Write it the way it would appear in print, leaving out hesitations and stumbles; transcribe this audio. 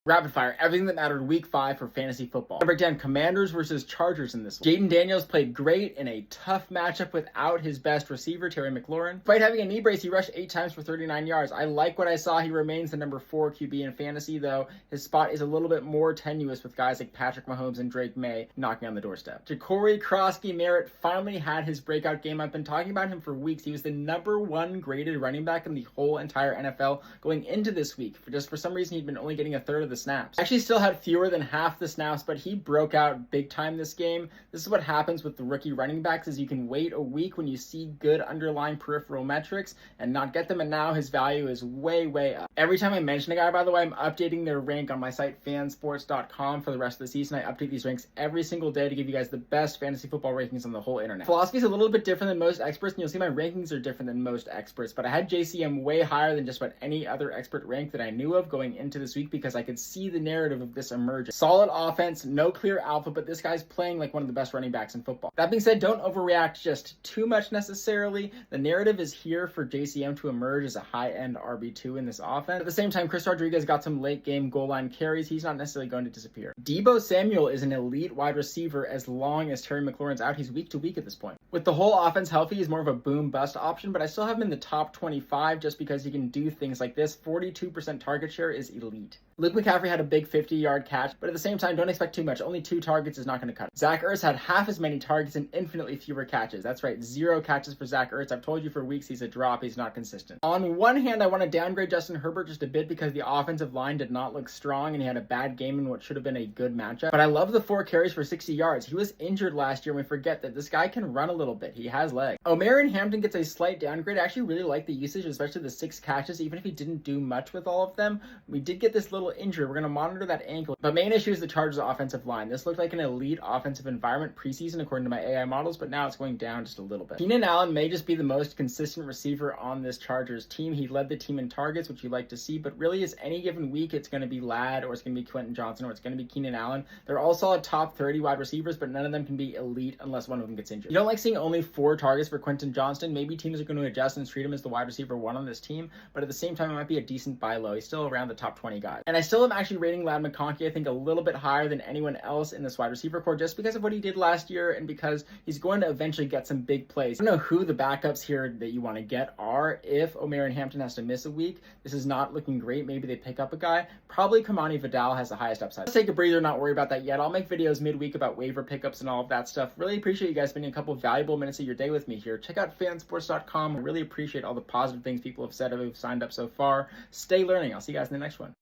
Rapid fire, everything that mattered week 5 for fantasy football. I'll break down Commanders versus Chargers in this one. Jayden Daniels played great in a tough matchup without his best receiver, Terry McLaurin. Despite having a knee brace, he rushed 8 times for 39 yards. I like what I saw. He remains the number 4 QB in fantasy, though his spot is a little bit more tenuous with guys like Patrick Mahomes and Drake May knocking on the doorstep. Jacory Krosky-Merritt finally had his breakout game. I've been talking about him for weeks. He was the number 1 graded running back in the whole entire NFL going into this week. For some reason, he'd been only getting a third of the snaps. Actually still had fewer than half the snaps, but he broke out big time this game. This is what happens with the rookie running backs, is you can wait a week when you see good underlying peripheral metrics and not get them, and now his value is way up. Every time I mention a guy, by the way, I'm updating their rank on my site fansports.com for the rest of the season. I update these ranks every single day to give you guys the best fantasy football rankings on the whole internet. Philosophy is a little bit different than most experts, and you'll see my rankings are different than most experts, but I had JCM way higher than just about any other expert rank that I knew of going into this week because I could see the narrative of this emerging. Solid offense, no clear alpha, but this guy's playing like one of the best running backs in football. That being said, don't overreact just too much necessarily. The narrative is here for JCM to emerge as a high-end RB2 in this offense. At the same time, Chris Rodriguez got some late game goal line carries. He's not necessarily going to disappear. Deebo Samuel is an elite wide receiver as long as Terry McLaurin's out. He's week to week at this point. With the whole offense healthy, he's more of a boom-bust option, but I still have him in the top 25 just because he can do things like this. 42% target share is elite. Luke McCaffrey had a big 50-yard catch, but at the same time, don't expect too much. Only 2 targets is not going to cut it. Zach Ertz had half as many targets and infinitely fewer catches. That's right, 0 catches for Zach Ertz. I've told you for weeks he's a drop. He's not consistent. On one hand, I want to downgrade Justin Herbert just a bit because the offensive line did not look strong and he had a bad game in what should have been a good matchup. But I love the 4 carries for 60 yards. He was injured last year, and we forget that this guy can run a little bit. He has legs. O'Marion Hampton gets a slight downgrade. I actually really like the usage, especially the 6 catches, even if he didn't do much with all of them. We did get this little injury. We're going to monitor that ankle. But main issue is the Chargers offensive line. This looked like an elite offensive environment preseason according to my AI models, but now it's going down just a little bit. Keenan Allen may just be the most consistent receiver on this Chargers team. He led the team in targets, which you like to see, but really is any given week it's going to be Ladd, or it's going to be Quentin Johnson, or it's going to be Keenan Allen. They're all solid top 30 wide receivers, but none of them can be elite unless one of them gets injured. You don't like seeing only 4 targets for Quentin Johnston. Maybe teams are going to adjust and treat him as the wide receiver 1 on this team, but at the same time, it might be a decent buy low. He's still around the top 20 guys. And I still am actually rating Ladd McConkey, I think, a little bit higher than anyone else in this wide receiver core just because of what he did last year and because he's going to eventually get some big plays. I don't know who the backups here that you want to get are. If O'Marion Hampton has to miss a week, this is not looking great. Maybe they pick up a guy. Probably Kamani Vidal has the highest upside. Let's take a breather, not worry about that yet. I'll make videos midweek about waiver pickups and all of that stuff. Really appreciate you guys spending a couple valuable minutes of your day with me here. Check out fansports.com. I really appreciate all the positive things people have said who've signed up so far. Stay learning. I'll see you guys in the next one.